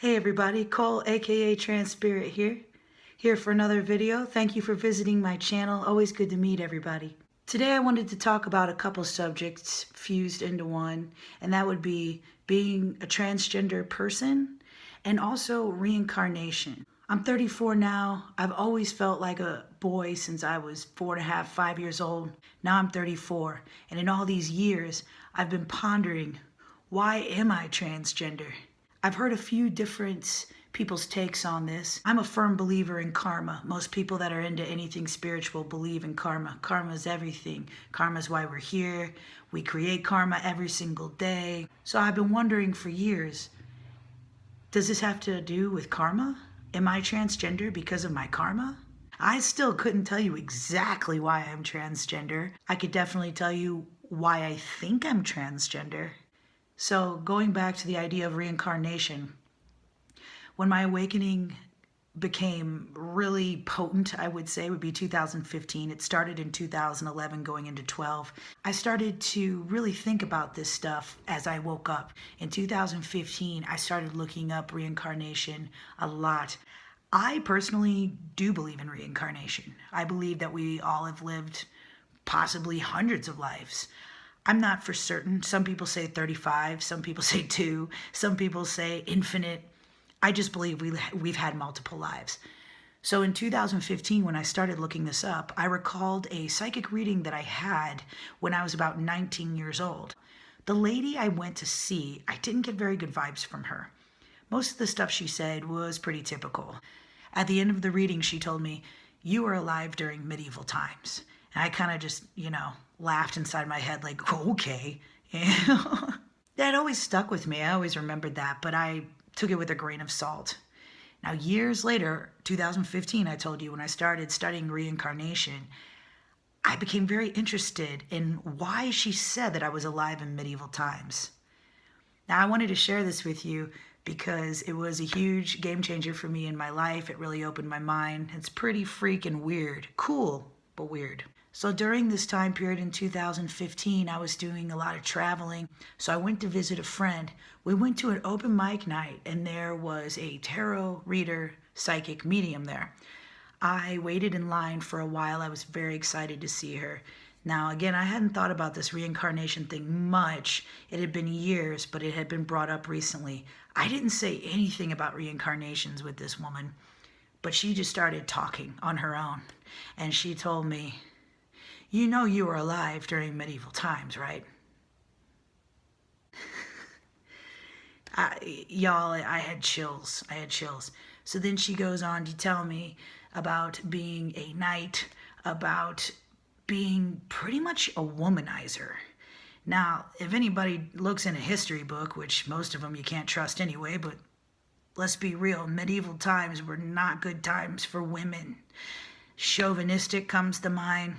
Hey everybody, Cole aka Trans Spirit here for another video. Thank you for visiting my channel. Always good to meet everybody. Today I wanted to talk about a couple subjects fused into one, and that would be being a transgender person and also reincarnation. I'm 34 now. I've always felt like a boy since I was 4.5, 5 years old. Now I'm 34, and in all these years I've been pondering, why am I transgender? I've heard a few different people's takes on this. I'm a firm believer in karma. Most people that are into anything spiritual believe in karma. Karma is everything. Karma is why we're here. We create karma every single day. So I've been wondering for years, does this have to do with karma? Am I transgender because of my karma? I still couldn't tell you exactly why I'm transgender. I could definitely tell you why I think I'm transgender. So going back to the idea of reincarnation, when my awakening became really potent, I would say would be 2015. It started in 2011 going into 12. I started to really think about this stuff as I woke up. In 2015, I started looking up reincarnation a lot. I personally do believe in reincarnation. I believe that we all have lived possibly hundreds of lives. I'm not for certain. Some people say 35, some people say 2, some people say infinite. I just believe we've had multiple lives. So in 2015, when I started looking this up, I recalled a psychic reading that I had when I was about 19 years old. The lady I went to see, I didn't get very good vibes from her. Most of the stuff she said was pretty typical. At the end of the reading, she told me, "You were alive during medieval times." And I kind of just, laughed inside my head like, okay. That always stuck with me. I always remembered that, but I took it with a grain of salt. Now, years later, 2015, I told you, when I started studying reincarnation, I became very interested in why she said that I was alive in medieval times. Now, I wanted to share this with you because it was a huge game changer for me in my life. It really opened my mind. It's pretty freaking weird. Cool, but weird. So during this time period in 2015, I was doing a lot of traveling. So I went to visit a friend. We went to an open mic night, and there was a tarot reader, psychic medium there. I waited in line for a while. I was very excited to see her. Now, again, I hadn't thought about this reincarnation thing much. It had been years, but it had been brought up recently. I didn't say anything about reincarnations with this woman, but she just started talking on her own. And she told me, "You know you were alive during medieval times, right?" Y'all, I had chills. I had chills. So then she goes on to tell me about being a knight, about being pretty much a womanizer. Now, if anybody looks in a history book, which most of them you can't trust anyway, but let's be real, medieval times were not good times for women. Chauvinistic comes to mind.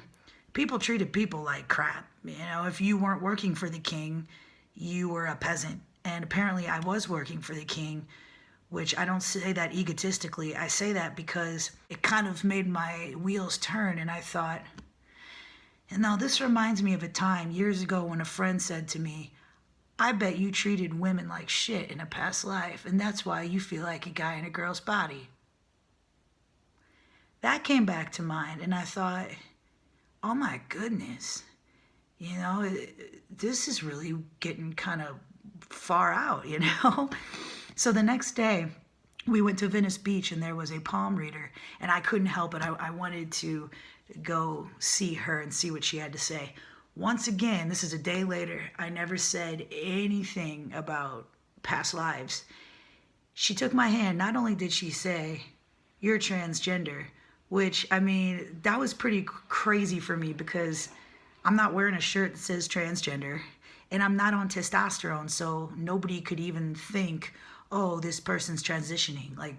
People treated people like crap. If you weren't working for the king, you were a peasant. And apparently I was working for the king, which I don't say that egotistically. I say that because it kind of made my wheels turn, and I thought, and now this reminds me of a time years ago when a friend said to me, "I bet you treated women like shit in a past life, and that's why you feel like a guy in a girl's body." That came back to mind, and I thought, oh my goodness, this is really getting kind of far out, So the next day, we went to Venice Beach, and there was a palm reader, and I couldn't help it. I wanted to go see her and see what she had to say. Once again, this is a day later, I never said anything about past lives. She took my hand. Not only did she say, "You're transgender," which, that was pretty crazy for me because I'm not wearing a shirt that says transgender, and I'm not on testosterone, so nobody could even think, oh, this person's transitioning. Like,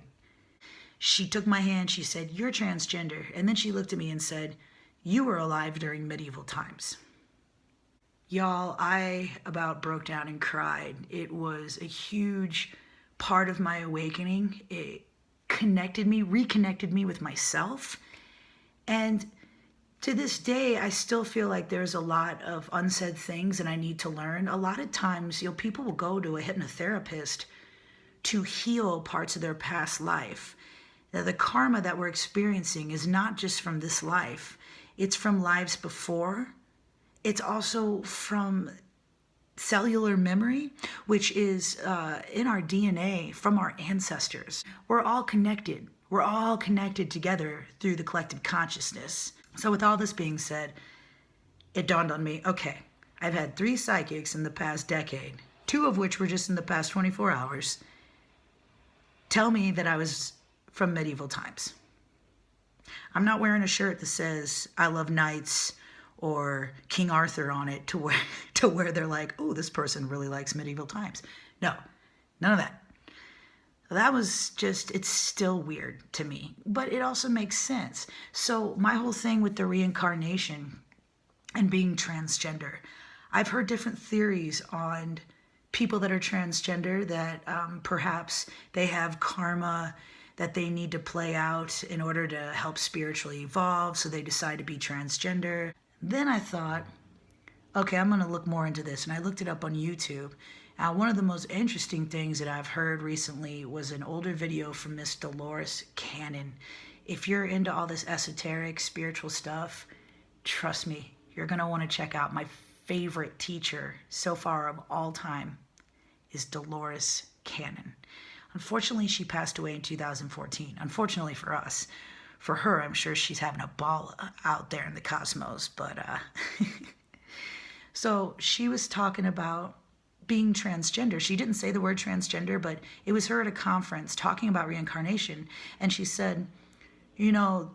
she took my hand, she said, "You're transgender," and then she looked at me and said, "You were alive during medieval times." Y'all, I about broke down and cried. It was a huge part of my awakening. It reconnected me with myself. And to this day, I still feel like there's a lot of unsaid things and I need to learn. A lot of times, people will go to a hypnotherapist to heal parts of their past life. Now, the karma that we're experiencing is not just from this life. It's from lives before. It's also from cellular memory, which is in our DNA from our ancestors. We're all connected. We're all connected together through the collective consciousness. So with all this being said, it dawned on me, okay, I've had 3 psychics in the past decade, 2 of which were just in the past 24 hours, tell me that I was from medieval times. I'm not wearing a shirt that says I love knights or King Arthur on it to where they're like, oh, this person really likes medieval times. No, none of that. That was just, it's still weird to me, but it also makes sense. So my whole thing with the reincarnation and being transgender, I've heard different theories on people that are transgender that perhaps they have karma that they need to play out in order to help spiritually evolve, so they decide to be transgender. Then I thought, okay, I'm going to look more into this, and I looked it up on YouTube. One of the most interesting things that I've heard recently was an older video from Miss Dolores Cannon. If you're into all this esoteric, spiritual stuff, trust me, you're going to want to check out my favorite teacher so far of all time is Dolores Cannon. Unfortunately, she passed away in 2014. Unfortunately for us. For her, I'm sure she's having a ball out there in the cosmos. But so she was talking about being transgender. She didn't say the word transgender, but it was her at a conference talking about reincarnation. And she said, you know,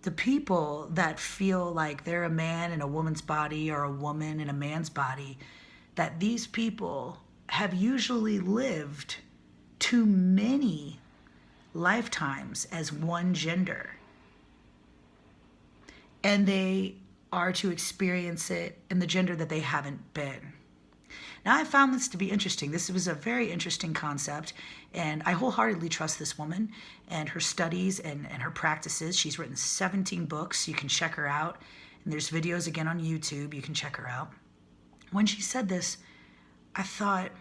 the people that feel like they're a man in a woman's body or a woman in a man's body, that these people have usually lived too many lifetimes as one gender. And they are to experience it in the gender that they haven't been. Now, I found this to be interesting. This was a very interesting concept, and I wholeheartedly trust this woman and her studies and her practices. She's written 17 books. You can check her out. And there's videos again on YouTube. You can check her out. When she said this, I thought,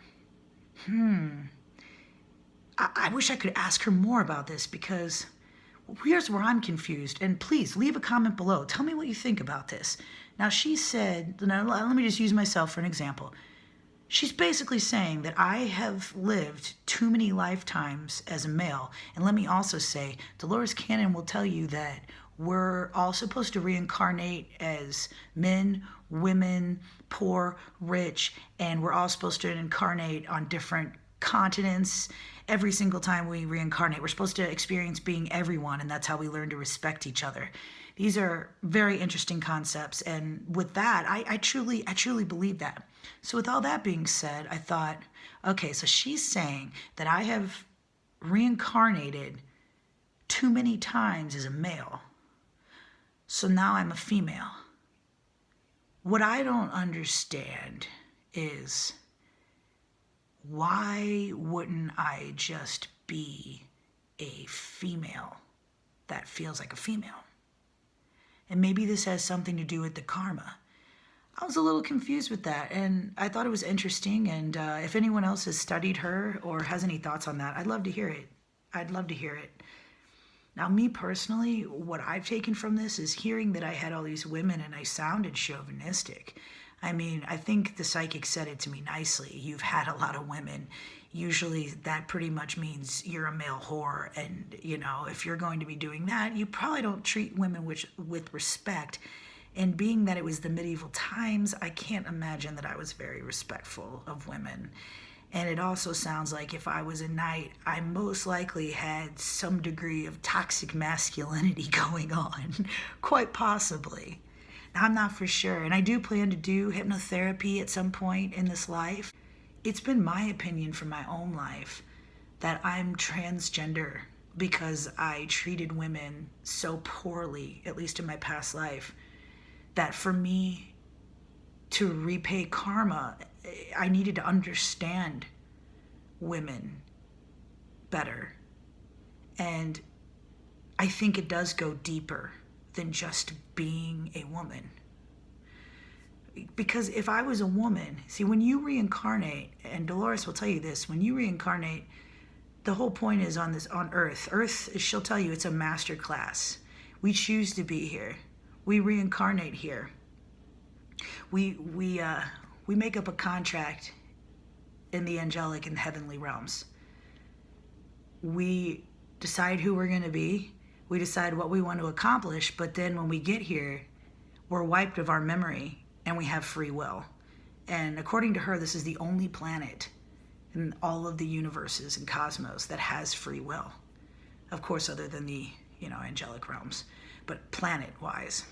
I wish I could ask her more about this, because here's where I'm confused. And please leave a comment below. Tell me what you think about this. Now, she said, now, let me just use myself for an example. She's basically saying that I have lived too many lifetimes as a male. And let me also say, Dolores Cannon will tell you that we're all supposed to reincarnate as men, women, poor, rich, and we're all supposed to incarnate on different continents. Every single time we reincarnate, we're supposed to experience being everyone, and that's how we learn to respect each other. These are very interesting concepts, and with that, I truly believe that. So with all that being said, I thought, okay, so she's saying that I have reincarnated too many times as a male, so now I'm a female. What I don't understand is, why wouldn't I just be a female that feels like a female? And maybe this has something to do with the karma. I was a little confused with that, and I thought it was interesting, and if anyone else has studied her or has any thoughts on that, I'd love to hear it. I'd love to hear it. Now, me personally, what I've taken from this is hearing that I had all these women and I sounded chauvinistic. I mean, I think the psychic said it to me nicely. You've had a lot of women. Usually that pretty much means you're a male whore. And, you know, if you're going to be doing that, you probably don't treat women with respect. And being that it was the medieval times, I can't imagine that I was very respectful of women. And it also sounds like if I was a knight, I most likely had some degree of toxic masculinity going on, quite possibly. Now, I'm not for sure, and I do plan to do hypnotherapy at some point in this life. It's been my opinion from my own life that I'm transgender because I treated women so poorly, at least in my past life, that for me to repay karma, I needed to understand women better. And I think it does go deeper than just being a woman. Because if I was a woman, see, when you reincarnate, and Dolores will tell you this, when you reincarnate, the whole point is on Earth. Earth, she'll tell you, it's a master class. We choose to be here. We reincarnate here. We make up a contract in the angelic and heavenly realms. We decide who we're going to be. We decide what we want to accomplish. But then when we get here, we're wiped of our memory and we have free will. And according to her, this is the only planet in all of the universes and cosmos that has free will. Of course, other than the, angelic realms, but planet-wise.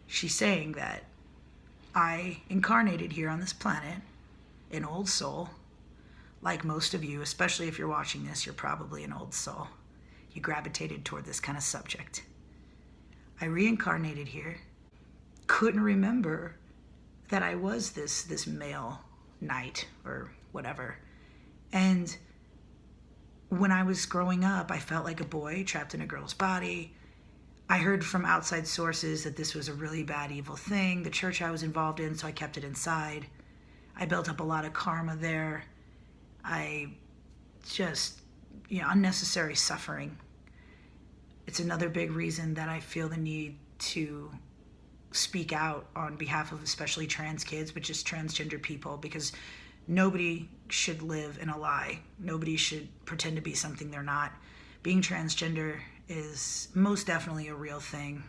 She's saying that I incarnated here on this planet, an old soul, like most of you, especially if you're watching this, you're probably an old soul. You gravitated toward this kind of subject. I reincarnated here, couldn't remember that I was this male knight or whatever. And when I was growing up, I felt like a boy trapped in a girl's body. I heard from outside sources that this was a really bad, evil thing. The church I was involved in, so I kept it inside. I built up a lot of karma there. I just, unnecessary suffering. It's another big reason that I feel the need to speak out on behalf of especially trans kids, but just transgender people, because nobody should live in a lie. Nobody should pretend to be something they're not. Being transgender is most definitely a real thing,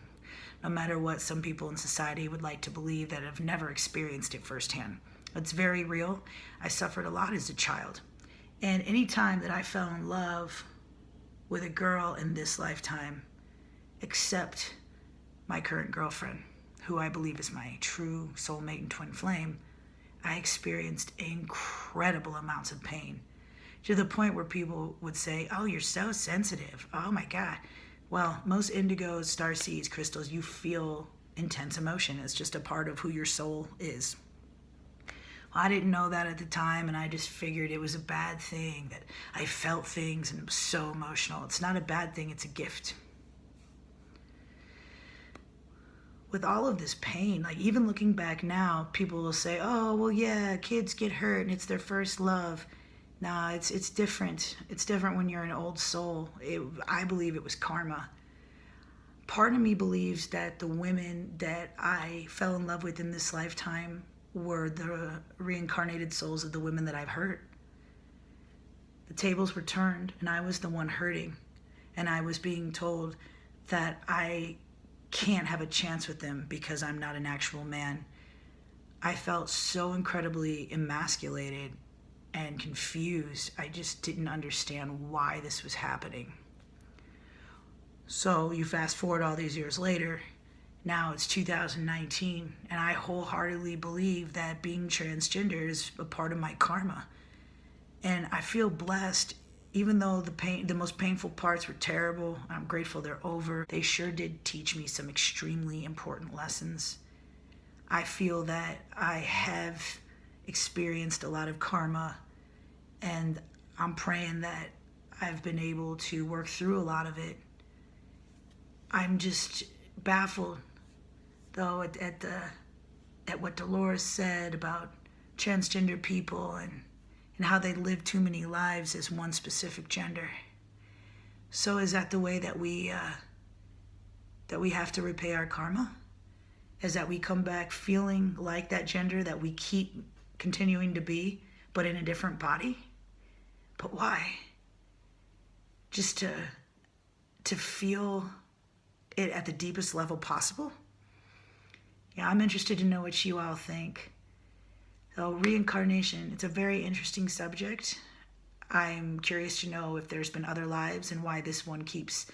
no matter what some people in society would like to believe that have never experienced it firsthand. It's very real. I suffered a lot as a child. And any time that I fell in love with a girl in this lifetime, except my current girlfriend, who I believe is my true soulmate and twin flame, I experienced incredible amounts of pain, to the point where people would say, oh, you're so sensitive. Oh my God. Well, most indigos, starseeds, crystals, you feel intense emotion. It's just a part of who your soul is. Well, I didn't know that at the time, and I just figured it was a bad thing, that I felt things and it was so emotional. It's not a bad thing, it's a gift. With all of this pain, like even looking back now, people will say, oh, well, yeah, kids get hurt and it's their first love. Nah, it's different. It's different when you're an old soul. I believe it was karma. Part of me believes that the women that I fell in love with in this lifetime were the reincarnated souls of the women that I've hurt. The tables were turned and I was the one hurting. And I was being told that I can't have a chance with them because I'm not an actual man. I felt so incredibly emasculated and confused. I just didn't understand why this was happening. So you fast forward all these years later, now it's 2019, and I wholeheartedly believe that being transgender is a part of my karma. And I feel blessed, even though the most painful parts were terrible. I'm grateful they're over. They sure did teach me some extremely important lessons. I feel that I have experienced a lot of karma, and I'm praying that I've been able to work through a lot of it. I'm just baffled, though, at what Dolores said about transgender people and how they live too many lives as one specific gender. So is that the way that we have to repay our karma? Is that we come back feeling like that gender that we keep continuing to be, but in a different body? But why? Just to feel it at the deepest level possible? Yeah, I'm interested to know what you all think. So reincarnation, it's a very interesting subject. I'm curious to know if there's been other lives and why this one keeps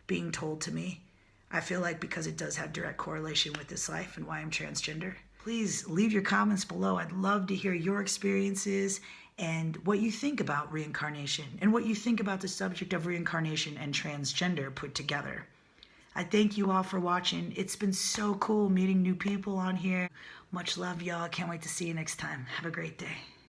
being told to me. I feel like because it does have direct correlation with this life and why I'm transgender. Please leave your comments below. I'd love to hear your experiences and what you think about reincarnation and what you think about the subject of reincarnation and transgender put together. I thank you all for watching. It's been so cool meeting new people on here. Much love, y'all. Can't wait to see you next time. Have a great day.